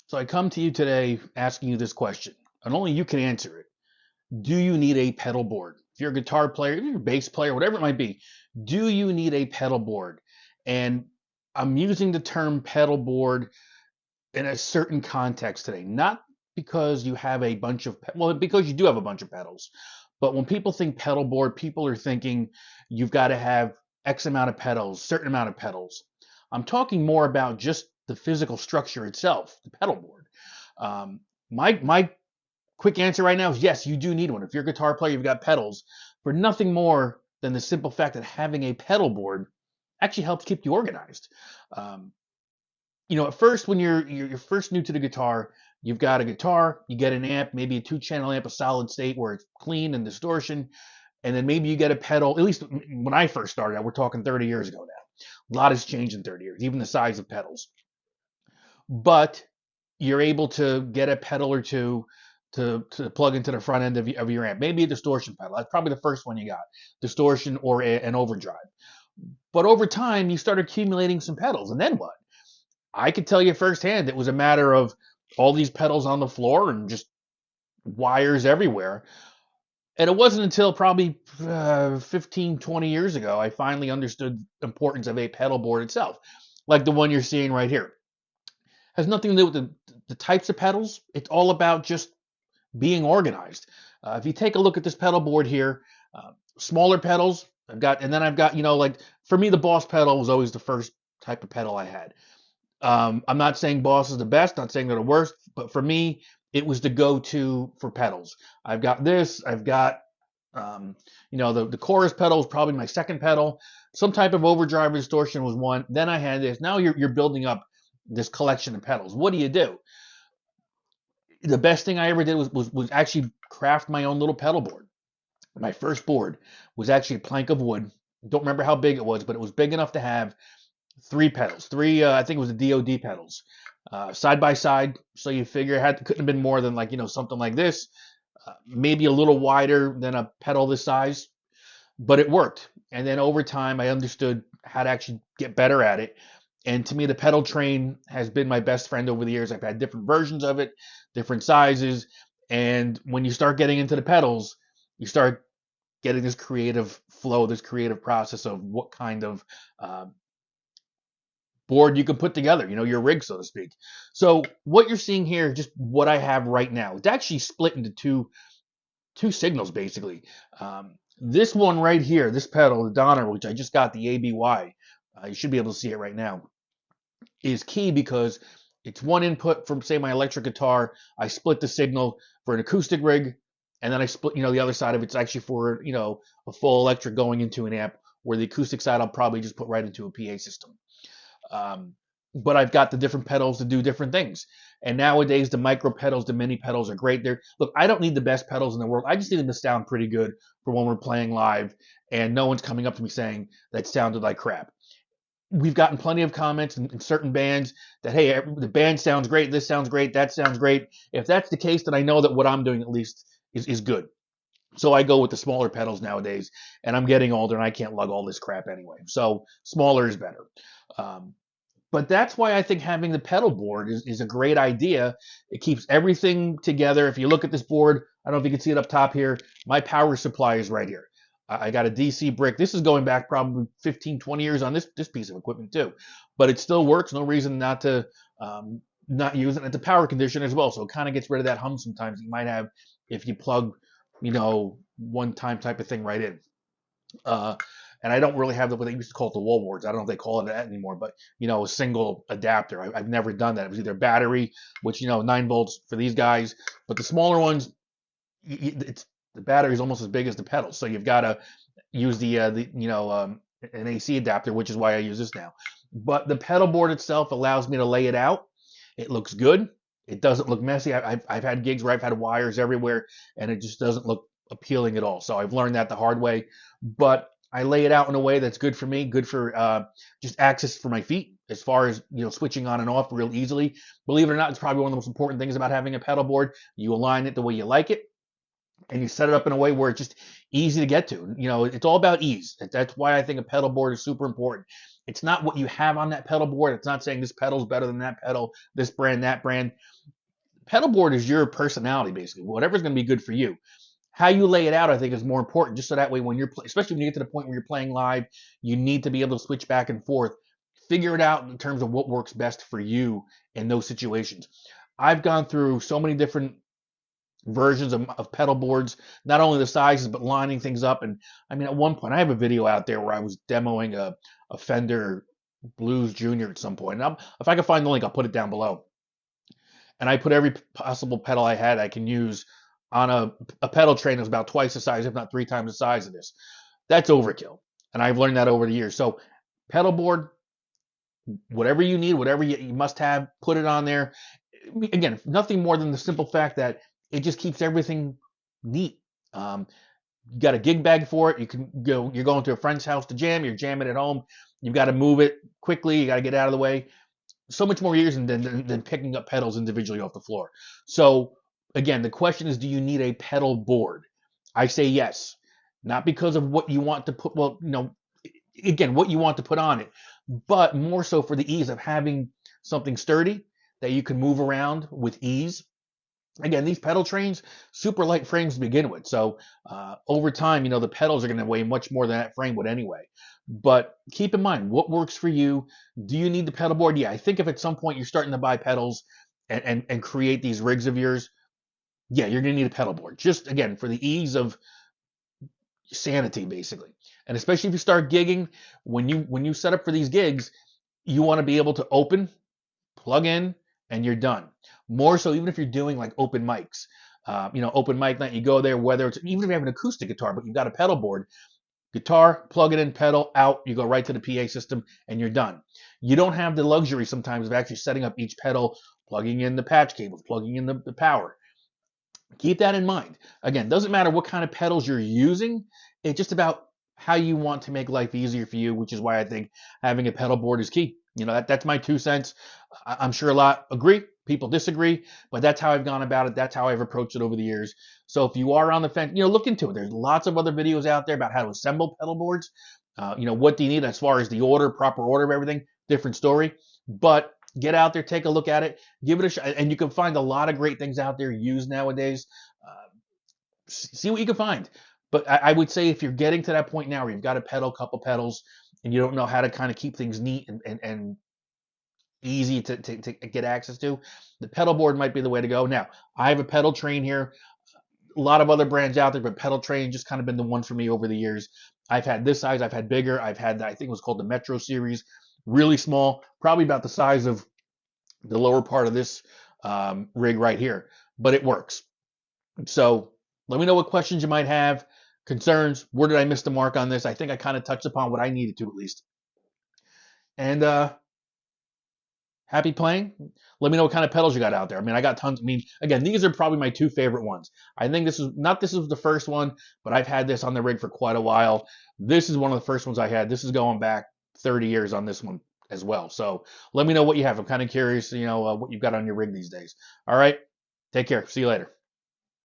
So I come to you today asking you this question, and only you can answer it. Do you need a pedal board? If you're a guitar player, if you're a bass player, whatever it might be, do you need a pedal board? And I'm using the term pedal board in a certain context today, not because you have a bunch of, well, because you do have a bunch of pedals. But when people think pedal board, people are thinking you've got to have X amount of pedals, certain amount of pedals. I'm talking more about just the physical structure itself, the pedal board. Um, my quick answer right now is yes, you do need one. If you're a guitar player, you've got pedals for nothing more than the simple fact that having a pedal board actually helps keep you organized. Um, at first when you're first new to the guitar, you've got a guitar, you get an amp, maybe a two-channel amp, a solid state where it's clean and distortion, and then maybe you get a pedal. At least when I first started out, we're talking 30 years ago now. A lot has changed in 30 years, even the size of pedals. But you're able to get a pedal or two to plug into the front end of your amp. Maybe a distortion pedal. That's probably the first one you got, distortion or an overdrive. But over time, you start accumulating some pedals, and then what? I could tell you firsthand it was a matter of all these pedals on the floor and just wires everywhere. And it wasn't until probably 15, 20 years ago I finally understood the importance of a pedal board itself, like the one you're seeing right here. Has nothing to do with the types of pedals. It's all about just being organized. If you take a look at this pedal board here, smaller pedals, I've got, like for me, the Boss pedal was always the first type of pedal I had. I'm not saying Boss is the best, not saying they're the worst, but for me, it was the go-to for pedals. I've got this, I've got, the chorus pedal is probably my second pedal. Some type of overdrive distortion was one. Then I had this. Now you're building up this collection of pedals. What do you do? The best thing I ever did was actually craft my own little pedal board. My first board was actually a plank of wood. Don't remember how big it was, but it was big enough to have three pedals. Three, I think it was the DOD pedals, side by side. So you figure couldn't have been more than something like this, maybe a little wider than a pedal this size, but it worked. And then over time, I understood how to actually get better at it. And to me, the pedal train has been my best friend over the years. I've had different versions of it, different sizes. And when you start getting into the pedals, you start getting this creative flow, this creative process of what kind of board you can put together, your rig, so to speak. So what you're seeing here is just what I have right now. It's actually split into two signals, basically. This one right here, this pedal, the Donner, which I just got, the ABY, you should be able to see it right now, is key because it's one input from, say, my electric guitar. I split the signal for an acoustic rig, and then I split, the other side of it's actually for, a full electric going into an amp, where the acoustic side I'll probably just put right into a PA system. But I've got the different pedals to do different things. And nowadays, the micro pedals, the mini pedals are great. Look, I don't need the best pedals in the world. I just need them to sound pretty good for when we're playing live, and no one's coming up to me saying that sounded like crap. We've gotten plenty of comments in certain bands that, hey, the band sounds great, this sounds great, that sounds great. If that's the case, then I know that what I'm doing at least is good. So I go with the smaller pedals nowadays, and I'm getting older and I can't lug all this crap anyway. So smaller is better. Um, but that's why I think having the pedal board is a great idea. It keeps everything together. If you look at this board, I don't know if you can see it up top here. My power supply is right here. I got a DC brick. This is going back probably 15, 20 years on this piece of equipment too. But it still works. No reason not to not use it. It's a power condition as well. So it kind of gets rid of that hum sometimes you might have if you plug, one time type of thing right in. Uh, and I don't really have what they used to call it the wall boards. I don't know if they call it that anymore, but a single adapter. I've never done that. It was either battery, which 9 volts for these guys, but the smaller ones, it's the battery is almost as big as the pedals, so you've got to use an AC adapter, which is why I use this now. But the pedal board itself allows me to lay it out. It looks good. It doesn't look messy. I've had gigs where I've had wires everywhere, and it just doesn't look appealing at all. So I've learned that the hard way. But I lay it out in a way that's good for me, good for just access for my feet, as far as switching on and off real easily. Believe it or not, it's probably one of the most important things about having a pedal board. You align it the way you like it. and you set it up in a way where it's just easy to get to. You know, it's all about ease. That's why I think a pedal board is super important. It's not what you have on that pedal board. It's not saying this pedal is better than that pedal, this brand, that brand. Pedal board is your personality, basically. Whatever's going to be good for you. How you lay it out, I think, is more important. Just so that way, when you're, especially when you get to the point where you're playing live, you need to be able to switch back and forth. Figure it out in terms of what works best for you in those situations. I've gone through so many different versions of pedal boards, not only the sizes, but lining things up. And I mean, at one point, I have a video out there where I was demoing a Fender Blues Junior at some point. And if I can find the link, I'll put it down below. And I put every possible pedal I had I can use on a pedal train that's about twice the size, if not 3 times the size of this. That's overkill. And I've learned that over the years. So pedal board, whatever you need, whatever you must have, put it on there. Again, nothing more than the simple fact that it just keeps everything neat. You got a gig bag for it. You can go. You're going to a friend's house to jam. You're jamming at home. You've got to move it quickly. You got to get out of the way. So much more easier than picking up pedals individually off the floor. So again, the question is, do you need a pedal board? I say yes, not because of what you want to put. Well, you know, again, what you want to put on it, but more so for the ease of having something sturdy that you can move around with ease. Again, these pedal trains, super light frames to begin with. So over time, you know, the pedals are going to weigh much more than that frame would anyway. But keep in mind, what works for you? Do you need the pedal board? Yeah, I think if at some point you're starting to buy pedals and create these rigs of yours, yeah, you're going to need a pedal board. Just, again, for the ease of sanity, basically. And especially if you start gigging, when you set up for these gigs, you want to be able to open, plug in, and you're done. More so, even if you're doing like open mics, you know, open mic night, you go there, whether it's, even if you have an acoustic guitar, but you've got a pedal board, guitar, plug it in, pedal, out, you go right to the PA system, and you're done. You don't have the luxury sometimes of actually setting up each pedal, plugging in the patch cables, plugging in the power. Keep that in mind. Again, doesn't matter what kind of pedals you're using. It's just about how you want to make life easier for you, which is why I think having a pedal board is key. You know, that's my 2 cents. I'm sure a lot agree, people disagree, but that's how I've gone about it. That's how I've approached it over the years. So if you are on the fence, you know, look into it. There's lots of other videos out there about how to assemble pedal boards. You know, what do you need as far as the order, proper order of everything, different story. But get out there, take a look at it, give it a shot, and you can find a lot of great things out there used nowadays. See what you can find. But I would say if you're getting to that point now where you've got a pedal, couple pedals, and you don't know how to kind of keep things neat and easy to get access to, the pedal board might be the way to go. Now, I have a pedal train here. A lot of other brands out there, but pedal train just kind of been the one for me over the years. I've had this size, I've had bigger, I've had, I think it was called the Metro series, really small, probably about the size of the lower part of this rig right here, but it works. So let me know what questions you might have, concerns. Where did I miss the mark on this? I think I kind of touched upon what I needed to, at least. And happy playing. Let me know what kind of pedals you got out there. I mean, I got tons. I mean, again, these are probably my 2 favorite ones. I think this is the first one, but I've had this on the rig for quite a while. This is one of the first ones I had. This is going back 30 years on this one as well. So let me know what you have. I'm kind of curious, you know, what you've got on your rig these days. All right. Take care. See you later.